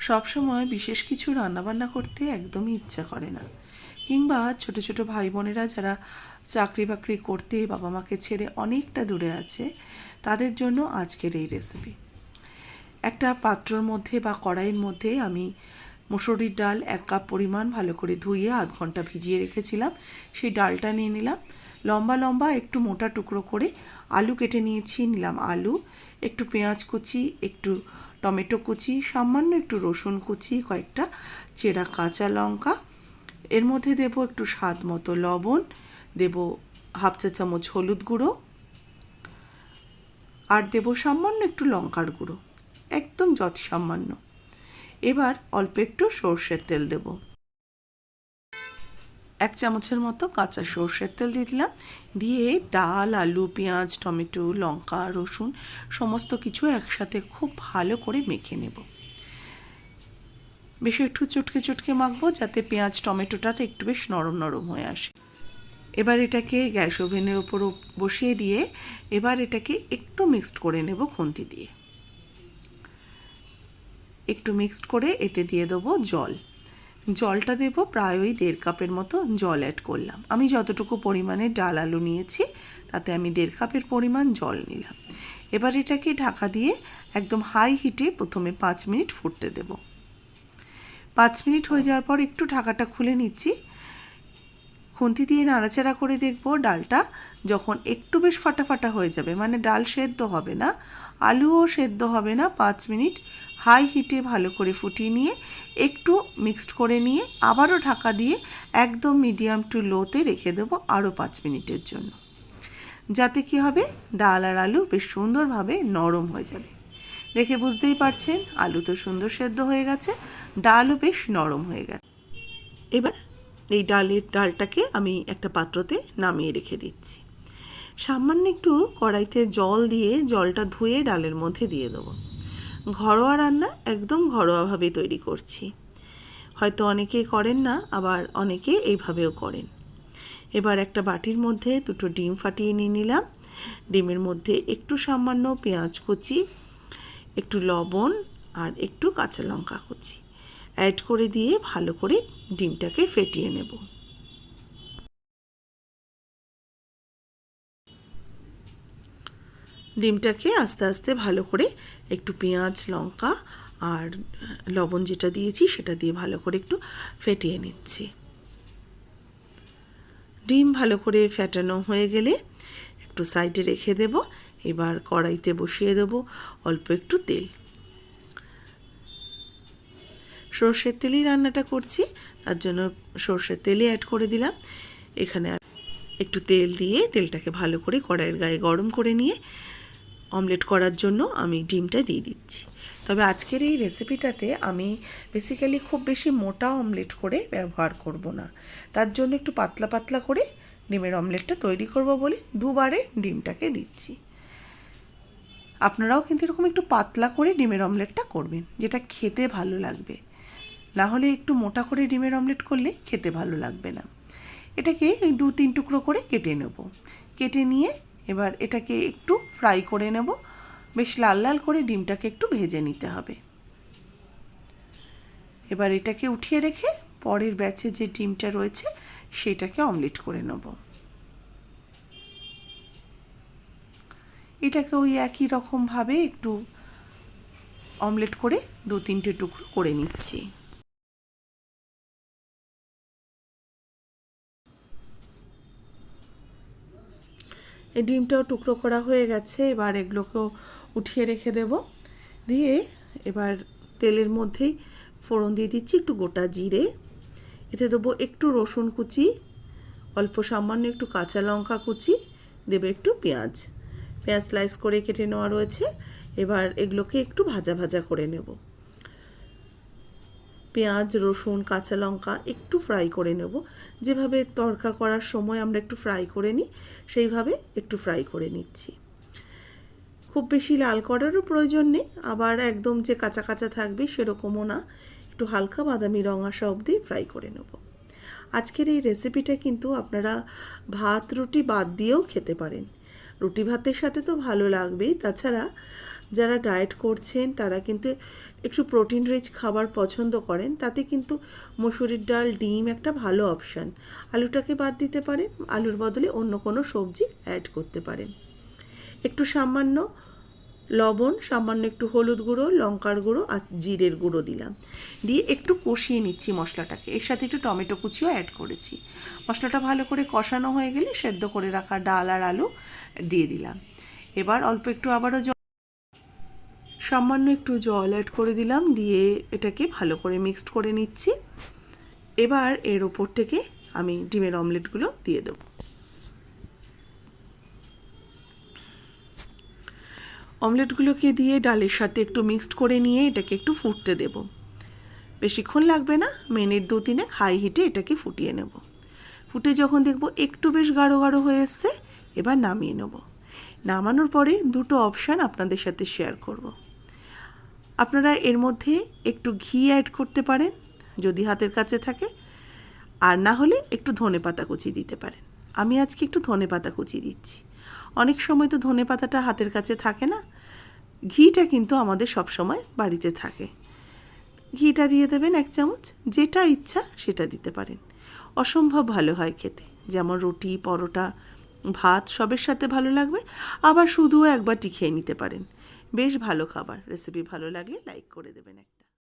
সবসময় বিশেষ কিছু রান্নাবান্না করতে একদমই ইচ্ছা করে না, কিংবা ছোট ছোট ভাই বোনেরা যারা চাকরি বাকরি করতে বাবা মাকে ছেড়ে অনেকটা দূরে আছে, তাদের জন্য আজকের এই রেসিপি। একটা পাত্রর মধ্যে বা কড়াইয়ের মধ্যে আমি মুসুরির ডাল 1 কাপ পরিমাণ ভালো করে ধুয়ে আধ ঘন্টা ভিজিয়ে রেখেছিলাম। সেই ডালটা নিয়ে নিলাম। লম্বা লম্বা একটু মোটা টুকরো করে আলু কেটে নিলাম আলু, একটু পেঁয়াজ কুচি, একটু টমেটো কুচি, সামান্য একটু রসুন কুচি, কয়েকটা চেরা কাঁচা লঙ্কা, এর মধ্যে দেব একটু স্বাদ মতো লবণ, দেব হাফ চা চামচ হলুদ গুঁড়ো, আর দেব সামান্য একটু লঙ্কার গুঁড়ো, একদম যত সামান্য। এবার অল্প একটু সর্ষের তেল দেব, 1 চামচের মতো কাঁচা সর্ষের তেল দিয়ে দিলাম। দিয়ে ডাল, আলু, পেঁয়াজ, টমেটো, লঙ্কা, রসুন সমস্ত কিছু একসাথে খুব ভালো করে মেখে নেব। বেশ একটু চটকে চটকে মাখবো, যাতে পেঁয়াজ টমেটোটাতে একটু বেশ নরম নরম হয়ে আসে। এবার এটাকে গ্যাস ওভেনের ওপর বসিয়ে দিয়ে এবার এটাকে একটু মিক্সড করে নেব খুন্তি দিয়ে। একটু মিক্সড করে এতে দিয়ে দেবো জল। জলটা দেব প্রায় ওই 1.5 কাপের মতো জল অ্যাড করলাম। আমি যতটুকু পরিমাণে ডাল আলু নিয়েছি তাতে আমি 1.5 কাপের পরিমাণ জল নিলাম। এবার এটাকে ঢাকা দিয়ে একদম হাই হিটে প্রথমে 5 মিনিট ফুটতে দেব। 5 মিনিট হয়ে যাওয়ার পর একটু ঢাকাটা খুলে নিচ্ছি। খুন্তি দিয়ে নাড়াচাড়া করে দেখব ডালটা যখন একটু বেশ ফাটা ফাটা হয়ে যাবে, মানে ডাল সেদ্ধ হবে না, আলুও সেদ্ধ হবে না, 5 মিনিট হাই হিটে ভালো করে ফুটিয়ে নিয়ে একটু মিক্সড করে নিয়ে আবারও ঢাকা দিয়ে একদম মিডিয়াম টু লোতে রেখে দেবো আরও 5 মিনিটের জন্য। যাতে কি হবে, ডাল আর আলু বেশ সুন্দরভাবে নরম হয়ে যাবে। দেখে বুঝতেই পারছেন আলু তো সুন্দর সেদ্ধ হয়ে গেছে, ডালও বেশ নরম হয়ে গেছে। এবার এই ডালটাকে আমি একটা পাত্রতে নামিয়ে রেখে দিচ্ছি। সামান্য একটু কড়াইতে জল দিয়ে জলটা ধুয়ে ডালের মধ্যে দিয়ে দেবো। ঘরোয়া রান্না, একদম ঘরোয়াভাবে তৈরি করছি। হয়তো অনেকেই করেন না, আবার অনেকে এইভাবেও করেন। এবার একটা বাটির মধ্যে 2টো ডিম ফাটিয়ে নিয়ে নিলাম। ডিমের মধ্যে একটু সামান্য পেঁয়াজ কুচি, একটু লবণ আর একটু কাঁচা লঙ্কা কুচি অ্যাড করে দিয়ে ভালো করে ডিমটাকে ফেটিয়ে নেব। ডিমটাকে আস্তে আস্তে ভালো করে একটু পেঁয়াজ, লঙ্কা আর লবণ যেটা দিয়েছি সেটা দিয়ে ভালো করে একটু ফেটিয়ে নিচ্ছি। ডিম ভালো করে ফেটানো হয়ে গেলে একটু সাইডে রেখে দেব। এবার কড়াইতে বসিয়ে দেব অল্প একটু তেল। সর্ষের তেলেই রান্নাটা করছি, তার জন্য সর্ষের তেলই অ্যাড করে দিলাম। এখানে একটু তেল দিয়ে তেলটাকে ভালো করে কড়াইয়ের গায়ে গরম করে নিয়ে অমলেট করার জন্য আমি ডিমটা দিয়ে দিচ্ছি। তবে আজকের এই রেসিপিটাতে আমি বেসিক্যালি খুব বেশি মোটা অমলেট করে ব্যবহার করব না, তার জন্য একটু পাতলা পাতলা করে ডিমের অমলেটটা তৈরি করব বলে দুবারে ডিমটাকে দিচ্ছি। আপনারাও কিন্তু এরকম একটু পাতলা করে ডিমের অমলেটটা করবেন, যেটা খেতে ভালো লাগবে। না হলে একটু মোটা করে ডিমের অমলেট করলে খেতে ভালো লাগবে না। এটাকে এই 2-3 টুকরো করে কেটে নেব। কেটে নিয়ে এবার এটাকে একটু ফ্রাই করে নেব। বেশ লাল লাল করে ডিমটাকে একটু ভেজে নিতে হবে। এবার এটাকে উঠিয়ে রেখে পরের ব্যাচে যে ডিমটা রয়েছে সেটাকে অমলেট করে নেব। এটাকে ওই একই রকমভাবে একটু অমলেট করে 2-3টে টুকরো করে নিচ্ছি। এই ডিমটাও টুকরো করা হয়ে গেছে। এবার এগুলোকেও উঠিয়ে রেখে দেব। দিয়ে এবার তেলের মধ্যেই ফোড়ন দিয়ে দিচ্ছি একটু গোটা জিরে, এতে দেবো একটু রসুন কুচি, অল্প সামান্য একটু কাঁচা লঙ্কা কুচি, দেবে একটু পেঁয়াজ স্লাইস করে কেটে নেওয়া রয়েছে। এবার এগুলোকে একটু ভাজা ভাজা করে নেব। পেঁয়াজ, রসুন, কাঁচা লঙ্কা একটু ফ্রাই করে নেব। যেভাবে তড়কা করার সময় আমরা একটু ফ্রাই করে নিই, সেইভাবে একটু ফ্রাই করে নিচ্ছি। খুব বেশি লাল করারও প্রয়োজন নেই, আবার একদম যে কাঁচা কাঁচা থাকবে সেরকমও না, একটু হালকা বাদামি রং আসা অবধি ফ্রাই করে নেব। আজকের এই রেসিপিটা কিন্তু আপনারা ভাত রুটি বাদ দিয়েও খেতে পারেন। রুটি ভাতের সাথে তো ভালো লাগবেই, তাছাড়া যারা ডায়েট করছেন তারা কিন্তু একটু প্রোটিন রিচ খাবার পছন্দ করেন, তাতে কিন্তু মসুরির ডাল, ডিম একটা ভালো অপশান। আলুটাকে বাদ দিতে পারেন, আলুর বদলে অন্য কোনো সবজি অ্যাড করতে পারেন। একটু সামান্য লবণ, সামান্য একটু হলুদ গুঁড়ো, লঙ্কার গুঁড়ো আর জিরের গুঁড়ো দিলাম, দিয়ে একটু কষিয়ে নিচ্ছি মশলাটাকে। এর সাথে একটু টমেটো কুচিও অ্যাড করেছি। মশলাটা ভালো করে কষানো হয়ে গেলে সেদ্ধ করে রাখা ডাল আর আলু দিয়ে দিলাম। এবার অল্প একটু আবারও সামান্য একটু জল অ্যাড করে দিলাম, দিয়ে এটাকে ভালো করে মিক্সড করে নিচ্ছি। এবার এর ওপর থেকে আমি ডিমের অমলেটগুলো দিয়ে দেবো। অমলেটগুলোকে দিয়ে ডালের সাথে একটু মিক্সড করে নিয়ে এটাকে একটু ফুটতে দেব। বেশিক্ষণ লাগবে না, মিনিট 2-3 হাই হিটে এটাকে ফুটিয়ে নেব। ফুটে যখন দেখব একটু বেশ গাঢ় গাঢ় হয়ে এসছে, এবার নামিয়ে নেব। নামানোর পরে দুটো অপশান আপনাদের সাথে শেয়ার করব। আপনারা এর মধ্যে একটু ঘি অ্যাড করতে পারেন যদি হাতের কাছে থাকে, আর না হলে একটু ধনেপাতা কুচি দিতে পারেন। আমি আজকে একটু ধনেপাতা কুচি দিচ্ছি। অনেক সময় তো ধনেপাতাটা হাতের কাছে থাকে না, ঘিটা কিন্তু আমাদের সব সময় বাড়িতে থাকে। ঘিটা দিয়ে দেবেন 1 চামচ, যেটা ইচ্ছা সেটা দিতে পারেন। অসম্ভব ভালো হয় খেতে, যেমন রুটি, পরোটা, ভাত সবের সাথে ভালো লাগবে। আবার শুধুও একবারটি খেয়ে নিতে পারেন। বেশ ভালো খাবার। রেসিপি ভালো লাগলে লাইক করে দেবেন।